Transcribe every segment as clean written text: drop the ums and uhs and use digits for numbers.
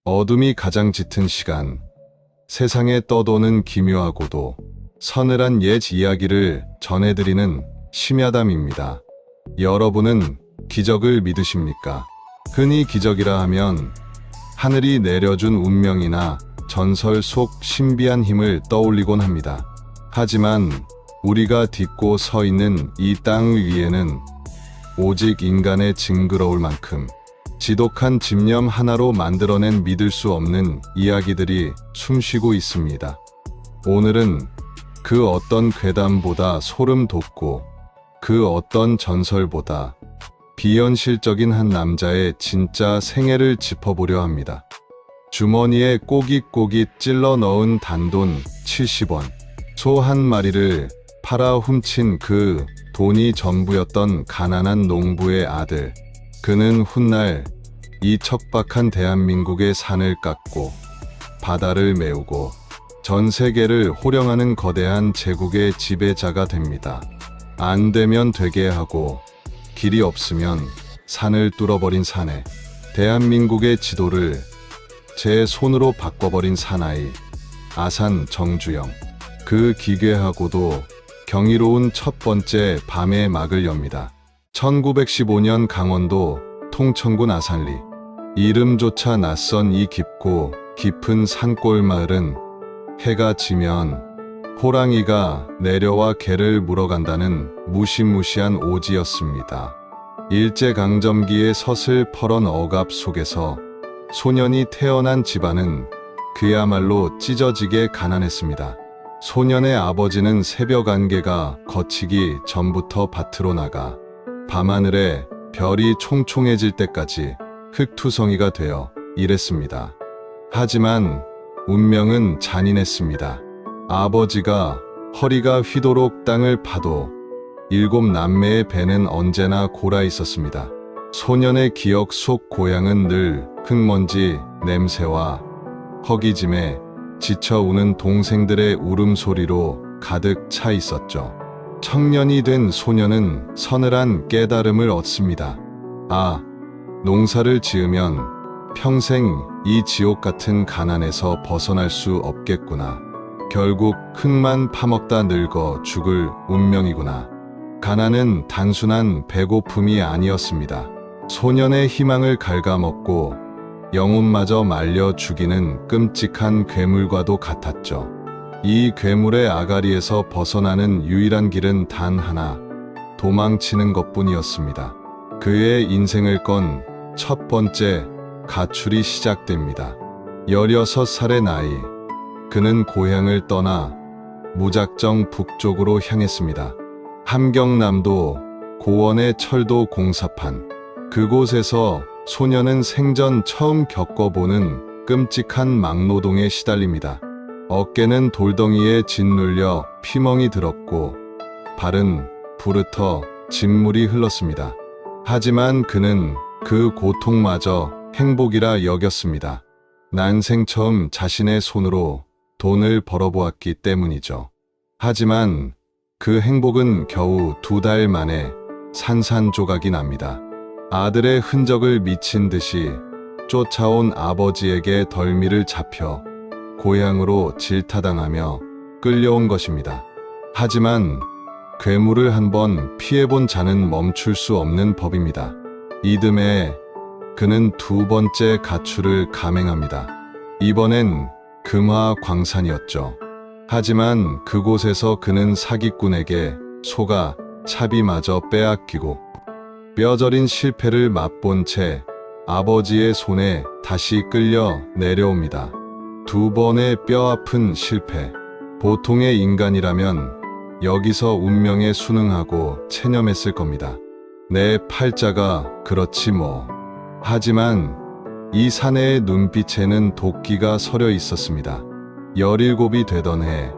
어둠이 가장 짙은 시간, 세상에 떠도는 기묘하고도 서늘한 옛 이야기를 전해드리는 심야담입니다. 여러분은 기적을 믿으십니까? 흔히 기적이라 하면 하늘이 내려준 운명이나 전설 속 신비한 힘을 떠올리곤 합니다. 하지만 우리가 딛고 서 있는 이 땅 위에는 오직 인간의 징그러울 만큼 지독한 집념 하나로 만들어낸 믿을 수 없는 이야기들이 숨쉬고 있습니다. 오늘은 그 어떤 괴담보다 소름 돋고 그 어떤 전설보다 비현실적인 한 남자의 진짜 생애를 짚어보려 합니다. 주머니에 꼬깃꼬깃 찔러 넣은 단돈 70원, 소 한 마리를 팔아 훔친 그 돈이 전부였던 가난한 농부의 아들. 그는 훗날 이 척박한 대한민국의 산을 깎고 바다를 메우고 전 세계를 호령하는 거대한 제국의 지배자가 됩니다. 안 되면 되게 하고 길이 없으면 산을 뚫어버린 사내, 대한민국의 지도를 제 손으로 바꿔버린 사나이 아산 정주영. 그 기괴하고도 경이로운 첫 번째 밤의 막을 엽니다. 1915년 강원도 통천군 아산리. 이름조차 낯선 이 깊고 깊은 산골 마을은 해가 지면 호랑이가 내려와 개를 물어간다는 무시무시한 오지였습니다. 일제강점기의 서슬퍼런 억압 속에서 소년이 태어난 집안은 그야말로 찢어지게 가난했습니다. 소년의 아버지는 새벽 안개가 걷히기 전부터 밭으로 나가 밤하늘에 별이 총총해질 때까지 흙투성이가 되어 일했습니다. 하지만 운명은 잔인했습니다. 아버지가 허리가 휘도록 땅을 파도 7 남매의 배는 언제나 골아 있었습니다. 소년의 기억 속 고향은 늘 흙먼지 냄새와 허기짐에 지쳐 우는 동생들의 울음소리로 가득 차 있었죠. 청년이 된 소년은 서늘한 깨달음을 얻습니다. 아, 농사를 지으면 평생 이 지옥 같은 가난에서 벗어날 수 없겠구나. 결국 흙만 파먹다 늙어 죽을 운명이구나. 가난은 단순한 배고픔이 아니었습니다. 소년의 희망을 갉아먹고 영혼마저 말려 죽이는 끔찍한 괴물과도 같았죠. 이 괴물의 아가리에서 벗어나는 유일한 길은 단 하나, 도망치는 것뿐이었습니다. 그의 인생을 건 첫 번째 가출이 시작됩니다. 16살의 나이, 그는 고향을 떠나 무작정 북쪽으로 향했습니다. 함경남도 고원의 철도 공사판. 그곳에서 소년은 생전 처음 겪어보는 끔찍한 막노동에 시달립니다. 어깨는 돌덩이에 짓눌려 피멍이 들었고 발은 부르터 진물이 흘렀습니다. 하지만 그는 그 고통마저 행복이라 여겼습니다. 난생 처음 자신의 손으로 돈을 벌어보았기 때문이죠. 하지만 그 행복은 겨우 2달 만에 산산조각이 납니다. 아들의 흔적을 미친 듯이 쫓아온 아버지에게 덜미를 잡혀 고향으로 질타당하며 끌려온 것입니다. 하지만 괴물을 한번 피해본 자는 멈출 수 없는 법입니다. 이듬해 그는 2번째 가출을 감행합니다. 이번엔 금화광산이었죠. 하지만 그곳에서 그는 사기꾼에게 소가 차비마저 빼앗기고 뼈저린 실패를 맛본 채 아버지의 손에 다시 끌려 내려옵니다. 2번의 뼈아픈 실패. 보통의 인간이라면 여기서 운명에 순응하고 체념했을 겁니다. 내 팔자가 그렇지 뭐. 하지만 이 사내의 눈빛에는 도끼가 서려 있었습니다. 17이 되던 해,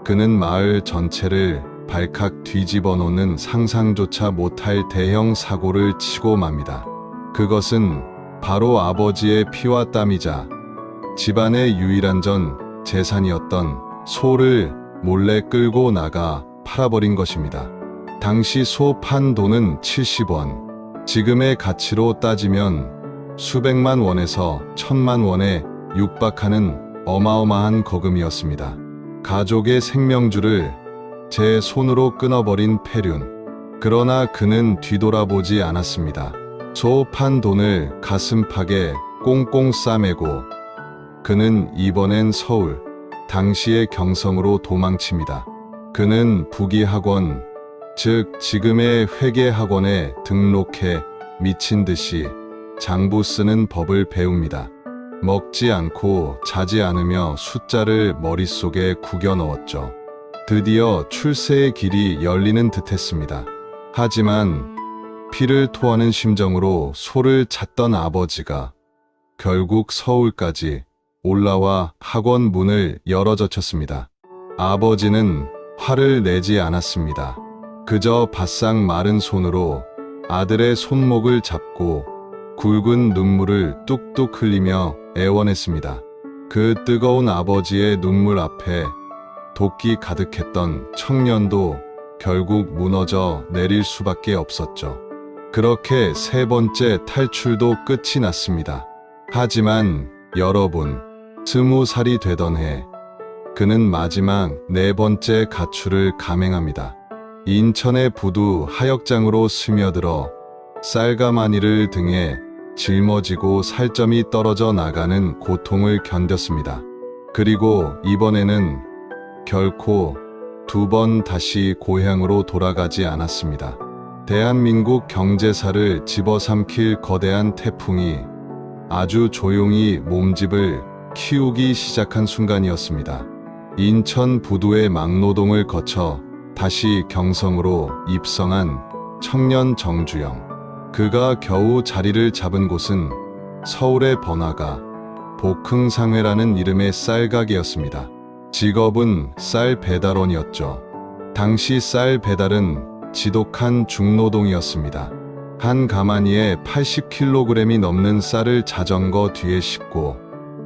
그는 마을 전체를 발칵 뒤집어 놓는 상상조차 못할 대형 사고를 치고 맙니다. 그것은 바로 아버지의 피와 땀이자 집안의 유일한 전 재산이었던 소를 몰래 끌고 나가 팔아버린 것입니다. 당시 소 판 돈은 70원. 지금의 가치로 따지면 수백만 원에서 1,000만 원에 육박하는 어마어마한 거금이었습니다. 가족의 생명줄을 제 손으로 끊어버린 폐륜. 그러나 그는 뒤돌아보지 않았습니다. 소of한 돈을 가슴팍에 꽁꽁 싸매고 그는 이번엔 서울, 당시의 경성으로 도망칩니다. 그는 부기학원, 즉 지금의 회계학원에 등록해 미친 듯이 장부 쓰는 법을 배웁니다. 먹지 않고 자지 않으며 숫자를 머릿속에 구겨 넣었죠. 드디어 출세의 길이 열리는 듯했습니다. 하지만 피를 토하는 심정으로 소를 찾던 아버지가 결국 서울까지 올라와 학원 문을 열어젖혔습니다. 아버지는 화를 내지 않았습니다. 그저 바싹 마른 손으로 아들의 손목을 잡고 굵은 눈물을 뚝뚝 흘리며 애원했습니다. 그 뜨거운 아버지의 눈물 앞에 도끼 가득했던 청년도 결국 무너져 내릴 수밖에 없었죠. 그렇게 세 번째 탈출도 끝이 났습니다. 하지만 여러분, 20살이 되던 해, 그는 마지막 네 번째 가출을 감행합니다. 인천의 부두 하역장으로 스며들어 쌀가마니를 등에 짊어지고 살점이 떨어져 나가는 고통을 견뎠습니다. 그리고 이번에는 결코 두 번 다시 고향으로 돌아가지 않았습니다. 대한민국 경제사를 집어삼킬 거대한 태풍이 아주 조용히 몸집을 키우기 시작한 순간이었습니다. 인천 부두의 막노동을 거쳐 다시 경성으로 입성한 청년 정주영. 그가 겨우 자리를 잡은 곳은 서울의 번화가 복흥상회라는 이름의 쌀가게였습니다. 직업은 쌀 배달원이었죠. 당시 쌀 배달은 지독한 중노동이었습니다. 한 가마니에 80kg이 넘는 쌀을 자전거 뒤에 싣고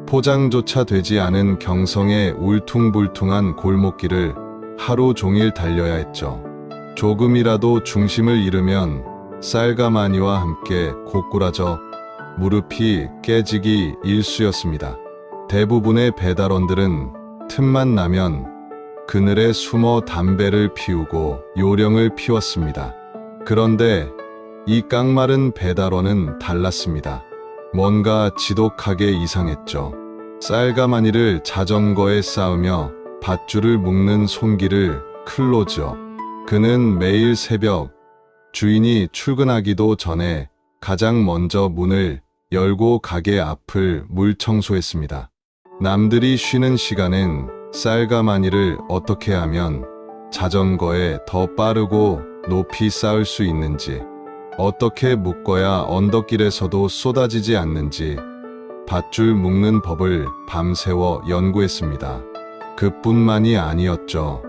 포장조차 되지 않은 경성의 울퉁불퉁한 골목길을 하루 종일 달려야 했죠. 조금이라도 중심을 잃으면 쌀가마니와 함께 고꾸라져 무릎이 깨지기 일쑤였습니다. 대부분의 배달원들은 틈만 나면 그늘에 숨어 담배를 피우고 요령을 피웠습니다. 그런데 이 깡마른 배달원은 달랐습니다. 뭔가 지독하게 이상했죠. 쌀가마니를 자전거에 쌓으며 밧줄을 묶는 손길을 클로즈업. 그는 매일 새벽 주인이 출근하기도 전에 가장 먼저 문을 열고 가게 앞을 물청소했습니다. 남들이 쉬는 시간엔 쌀가마니를 어떻게 하면 자전거에 더 빠르고 높이 쌓을 수 있는지, 어떻게 묶어야 언덕길에서도 쏟아지지 않는지 밧줄 묶는 법을 밤새워 연구했습니다. 그뿐만이 아니었죠.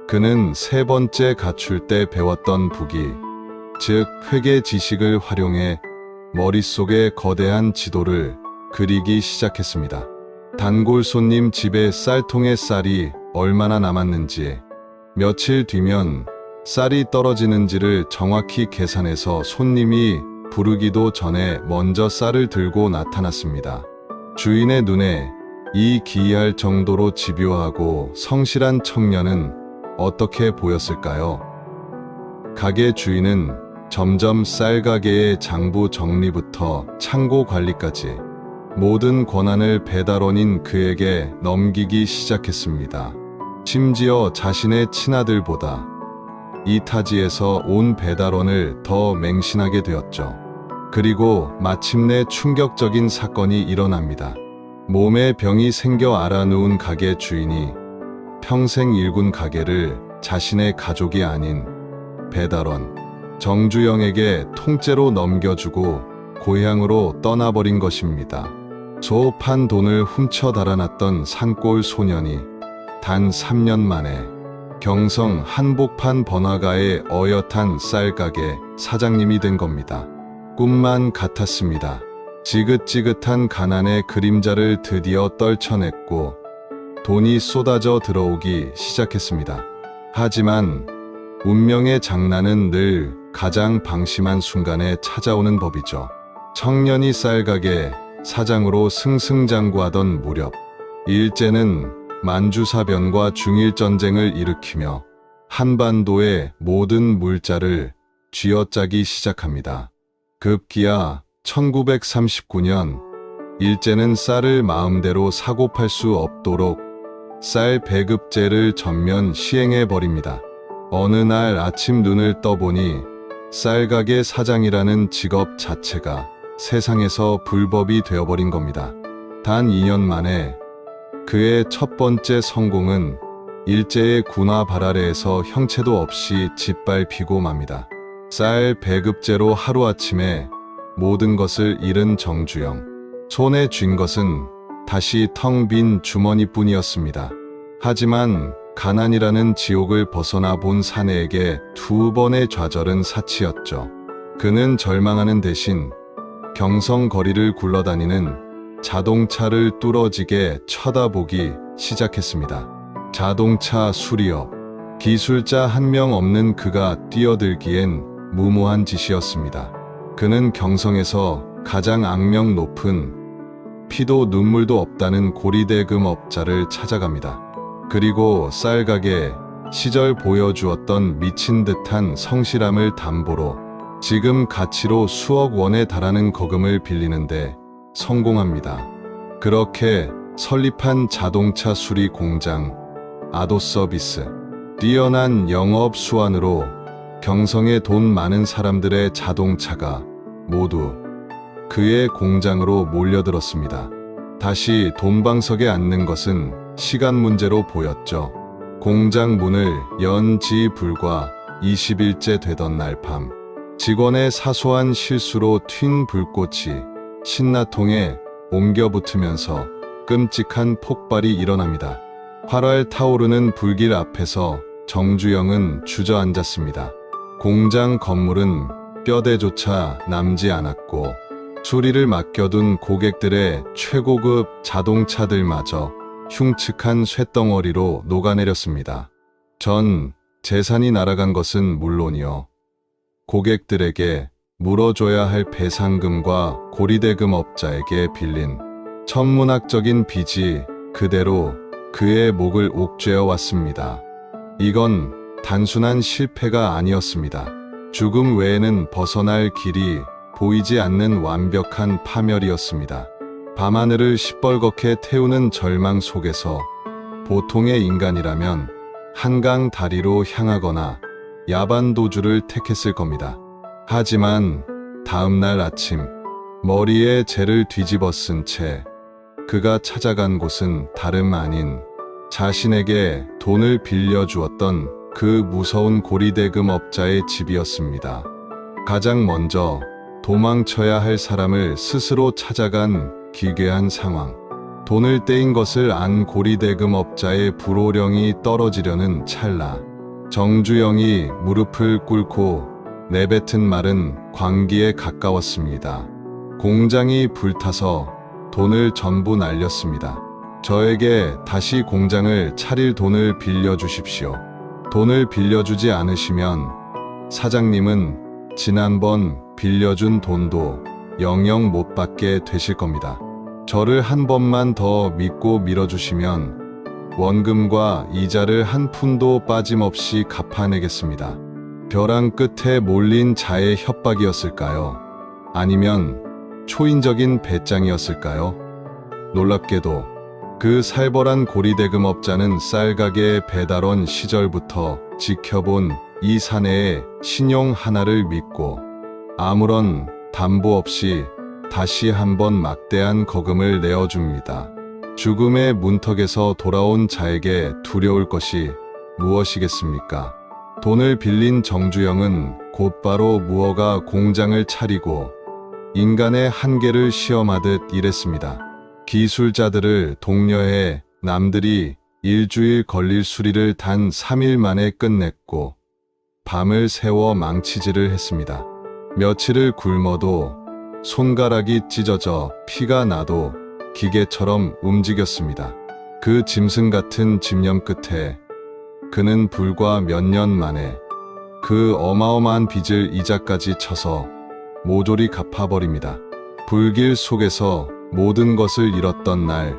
그는 세 번째 가출 때 배웠던 부기, 즉 회계 지식을 활용해 머릿속에 거대한 지도를 그리기 시작했습니다. 단골 손님 집에 쌀통에 쌀이 얼마나 남았는지, 며칠 뒤면 쌀이 떨어지는지를 정확히 계산해서 손님이 부르기도 전에 먼저 쌀을 들고 나타났습니다. 주인의 눈에 이 기이할 정도로 집요하고 성실한 청년은 어떻게 보였을까요? 가게 주인은 점점 쌀가게의 장부 정리부터 창고 관리까지 모든 권한을 배달원인 그에게 넘기기 시작했습니다. 심지어 자신의 친아들보다 이 타지에서 온 배달원을 더 맹신하게 되었죠. 그리고 마침내 충격적인 사건이 일어납니다. 몸에 병이 생겨 앓아누운 가게 주인이 평생 일군 가게를 자신의 가족이 아닌 배달원 정주영에게 통째로 넘겨주고 고향으로 떠나버린 것입니다. 소of한 돈을 훔쳐 달아났던 산골 소년이 단 3년 만에 경성 한복판 번화가의 어엿한 쌀가게 사장님이 된 겁니다. 꿈만 같았습니다. 지긋지긋한 가난의 그림자를 드디어 떨쳐냈고 돈이 쏟아져 들어오기 시작했습니다. 하지만 운명의 장난은 늘 가장 방심한 순간에 찾아오는 법이죠. 청년이 쌀가게 사장으로 승승장구하던 무렵 일제는 만주사변과 중일전쟁을 일으키며 한반도의 모든 물자를 쥐어짜기 시작합니다. 급기야 1939년 일제는 쌀을 마음대로 사고 팔 수 없도록 쌀 배급제를 전면 시행해 버립니다. 어느 날 아침 눈을 떠보니 쌀가게 사장이라는 직업 자체가 세상에서 불법이 되어버린 겁니다. 단 2년 만에 그의 첫 번째 성공은 일제의 군화 발아래에서 형체도 없이 짓밟히고 맙니다. 쌀 배급제로 하루아침에 모든 것을 잃은 정주영. 손에 쥔 것은 다시 텅 빈 주머니뿐이었습니다. 하지만 가난이라는 지옥을 벗어나 본 사내에게 2번의 좌절은 사치였죠. 그는 절망하는 대신 경성 거리를 굴러다니는 자동차를 뚫어지게 쳐다보기 시작했습니다. 자동차 수리업. 기술자 한 명 없는 그가 뛰어들기엔 무모한 짓이었습니다. 그는 경성에서 가장 악명 높은 피도 눈물도 없다는 고리대금 업자를 찾아갑니다. 그리고 쌀가게 시절 보여주었던 미친 듯한 성실함을 담보로 지금 가치로 수억 원에 달하는 거금을 빌리는데 성공합니다. 그렇게 설립한 자동차 수리 공장 아도서비스. 뛰어난 영업 수완으로 경성의 돈 많은 사람들의 자동차가 모두 그의 공장으로 몰려들었습니다. 다시 돈방석에 앉는 것은 시간 문제로 보였죠. 공장 문을 연 지 불과 20일째 되던 날 밤, 직원의 사소한 실수로 튄 불꽃이 신나통에 옮겨 붙으면서 끔찍한 폭발이 일어납니다. 활활 타오르는 불길 앞에서 정주영은 주저앉았습니다. 공장 건물은 뼈대조차 남지 않았고 수리를 맡겨둔 고객들의 최고급 자동차들마저 흉측한 쇳덩어리로 녹아내렸습니다. 전 재산이 날아간 것은 물론이요, 고객들에게 물어줘야 할 배상금과 고리대금 업자에게 빌린 천문학적인 빚이 그대로 그의 목을 옥죄어 왔습니다. 이건 단순한 실패가 아니었습니다. 죽음 외에는 벗어날 길이 보이지 않는 완벽한 파멸이었습니다. 밤하늘을 시뻘겋게 태우는 절망 속에서 보통의 인간이라면 한강 다리로 향하거나 야반도주를 택했을 겁니다. 하지만 다음날 아침 머리에 재를 뒤집어 쓴 채 그가 찾아간 곳은 다름 아닌 자신에게 돈을 빌려주었던 그 무서운 고리대금 업자의 집이었습니다. 가장 먼저 도망쳐야 할 사람을 스스로 찾아간 기괴한 상황. 돈을 떼인 것을 안 고리대금 업자의 불호령이 떨어지려는 찰나, 정주영이 무릎을 꿇고 내뱉은 말은 광기에 가까웠습니다. 공장이 불타서 돈을 전부 날렸습니다. 저에게 다시 공장을 차릴 돈을 빌려주십시오. 돈을 빌려주지 않으시면 사장님은 지난번 빌려준 돈도 영영 못 받게 되실 겁니다. 저를 한 번만 더 믿고 밀어주시면 원금과 이자를 한 푼도 빠짐없이 갚아내겠습니다. 벼랑 끝에 몰린 자의 협박이었을까요? 아니면 초인적인 배짱이었을까요? 놀랍게도 그 살벌한 고리대금 업자는 쌀가게 배달원 시절부터 지켜본 이 사내의 신용 하나를 믿고 아무런 담보 없이 다시 한번 막대한 거금을 내어줍니다. 죽음의 문턱에서 돌아온 자에게 두려울 것이 무엇이겠습니까? 돈을 빌린 정주영은 곧바로 무허가 공장을 차리고 인간의 한계를 시험하듯 일했습니다. 기술자들을 독려해 남들이 일주일 걸릴 수리를 단 3일 만에 끝냈고 밤을 새워 망치질을 했습니다. 며칠을 굶어도 손가락이 찢어져 피가 나도 기계처럼 움직였습니다. 그 짐승 같은 집념 끝에 그는 불과 몇 년 만에 그 어마어마한 빚을 이자까지 쳐서 모조리 갚아버립니다. 불길 속에서 모든 것을 잃었던 날,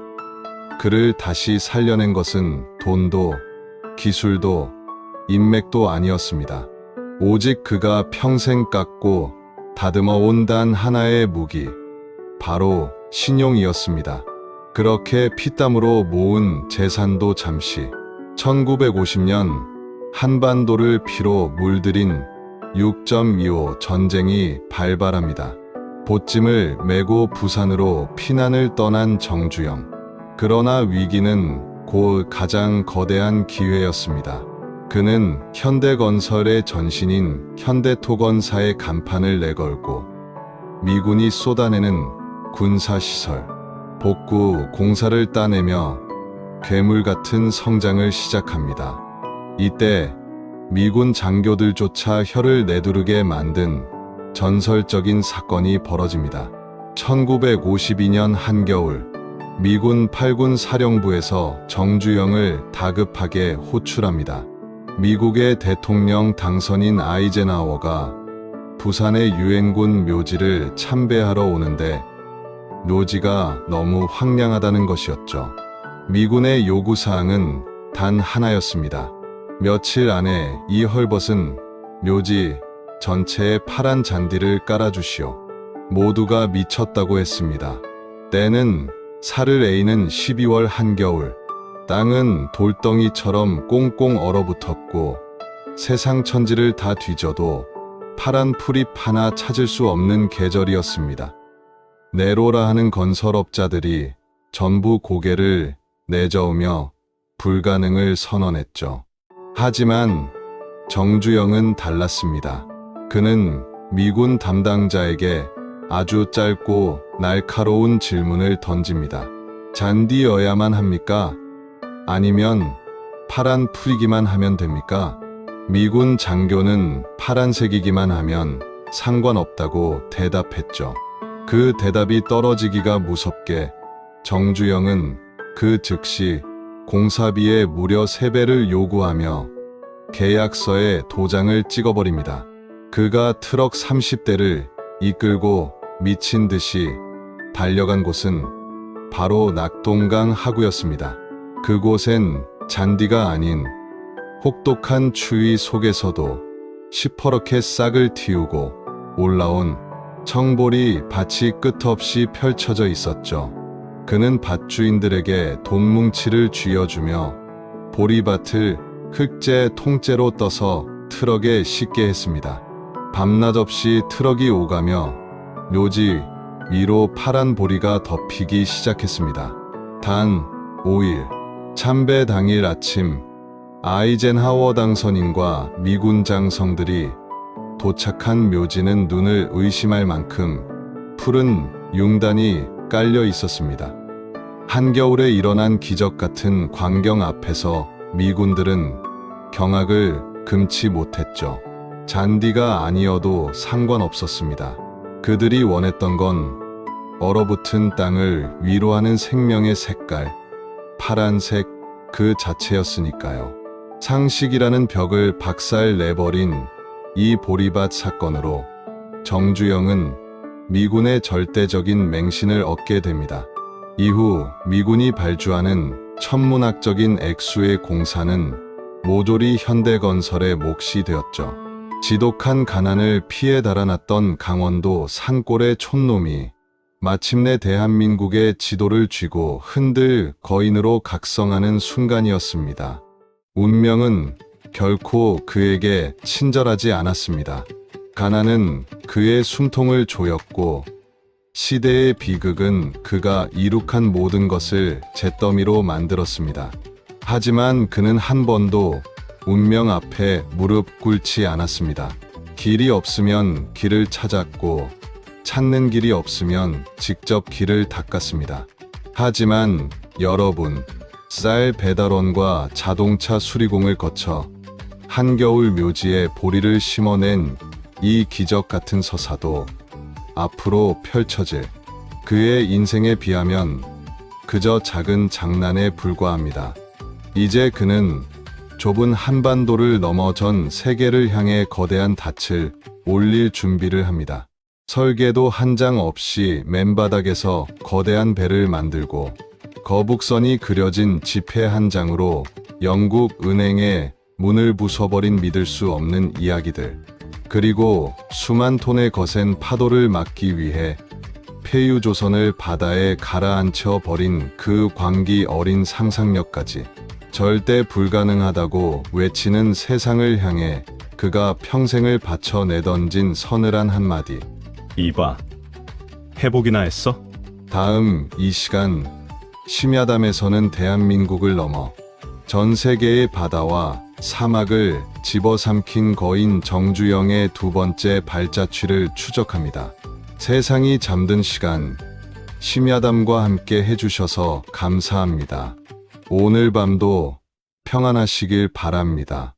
그를 다시 살려낸 것은 돈도, 기술도, 인맥도 아니었습니다. 오직 그가 평생 깎고 다듬어 온 단 하나의 무기, 바로 신용이었습니다. 그렇게 피땀으로 모은 재산도 잠시 1950년 한반도를 피로 물들인 6.25 전쟁이 발발합니다. 보찜을 메고 부산으로 피난을 떠난 정주영. 그러나 위기는 곧 가장 거대한 기회였습니다. 그는 현대건설의 전신인 현대토건사의 간판을 내걸고 미군이 쏟아내는 군사시설, 복구 공사를 따내며 괴물 같은 성장을 시작합니다. 이때 미군 장교들조차 혀를 내두르게 만든 전설적인 사건이 벌어집니다. 1952년 한겨울, 미군 8군 사령부에서 정주영을 다급하게 호출합니다. 미국의 대통령 당선인 아이젠하워가 부산의 유엔군 묘지를 참배하러 오는데 묘지가 너무 황량하다는 것이었죠. 미군의 요구사항은 단 하나였습니다. 며칠 안에 이 헐벗은 묘지 전체에 파란 잔디를 깔아주시오. 모두가 미쳤다고 했습니다. 때는 살을 에이는 12월 한겨울, 땅은 돌덩이처럼 꽁꽁 얼어붙었고 세상 천지를 다 뒤져도 파란 풀잎 하나 찾을 수 없는 계절이었습니다. 내로라 하는 건설업자들이 전부 고개를 내저으며 불가능을 선언했죠. 하지만 정주영은 달랐습니다. 그는 미군 담당자에게 아주 짧고 날카로운 질문을 던집니다. 잔디여야만 합니까? 아니면 파란 풀이기만 하면 됩니까? 미군 장교는 파란색이기만 하면 상관없다고 대답했죠. 그 대답이 떨어지기가 무섭게 정주영은 그 즉시 공사비의 무려 3배를 요구하며 계약서에 도장을 찍어버립니다. 그가 트럭 30대를 이끌고 미친 듯이 달려간 곳은 바로 낙동강 하구였습니다. 그곳엔 잔디가 아닌 혹독한 추위 속에서도 시퍼렇게 싹을 틔우고 올라온 청보리 밭이 끝없이 펼쳐져 있었죠. 그는 밭주인들에게 돈뭉치를 쥐어주며 보리밭을 흙재 통째로 떠서 트럭에 싣게 했습니다. 밤낮 없이 트럭이 오가며 묘지 위로 파란 보리가 덮이기 시작했습니다. 단 5일, 참배 당일 아침, 아이젠하워 당선인과 미군 장성들이 도착한 묘지는 눈을 의심할 만큼 푸른 융단이 깔려 있었습니다. 한겨울에 일어난 기적 같은 광경 앞에서 미군들은 경악을 금치 못했죠. 잔디가 아니어도 상관없었습니다. 그들이 원했던 건 얼어붙은 땅을 위로하는 생명의 색깔, 파란색 그 자체였으니까요. 상식이라는 벽을 박살 내버린 이 보리밭 사건으로 정주영은 미군의 절대적인 맹신을 얻게 됩니다. 이후 미군이 발주하는 천문학적인 액수의 공사는 모조리 현대건설의 몫이 되었죠. 지독한 가난을 피해 달아났던 강원도 산골의 촌놈이 마침내 대한민국의 지도를 쥐고 흔들 거인으로 각성하는 순간이었습니다. 운명은 결코 그에게 친절하지 않았습니다. 가난은 그의 숨통을 조였고 시대의 비극은 그가 이룩한 모든 것을 잿더미로 만들었습니다. 하지만 그는 한 번도 운명 앞에 무릎 꿇지 않았습니다. 길이 없으면 길을 찾았고 찾는 길이 없으면 직접 길을 닦았습니다. 하지만 여러분, 쌀 배달원과 자동차 수리공을 거쳐 한겨울 묘지에 보리를 심어낸 이 기적 같은 서사도 앞으로 펼쳐질 그의 인생에 비하면 그저 작은 장난에 불과합니다. 이제 그는 좁은 한반도를 넘어 전 세계를 향해 거대한 닻을 올릴 준비를 합니다. 설계도 한 장 없이 맨바닥에서 거대한 배를 만들고 거북선이 그려진 지폐 한 장으로 영국 은행의 문을 부숴버린 믿을 수 없는 이야기들. 그리고 수만 톤의 거센 파도를 막기 위해 폐유조선을 바다에 가라앉혀 버린 그 광기 어린 상상력까지. 절대 불가능하다고 외치는 세상을 향해 그가 평생을 바쳐 내던진 서늘한 한마디. 이봐, 회복이나 했어? 다음 이 시간 심야담에서는 대한민국을 넘어 전 세계의 바다와 사막을 집어삼킨 거인 정주영의 두 번째 발자취를 추적합니다. 세상이 잠든 시간, 심야담과 함께 해주셔서 감사합니다. 오늘 밤도 평안하시길 바랍니다.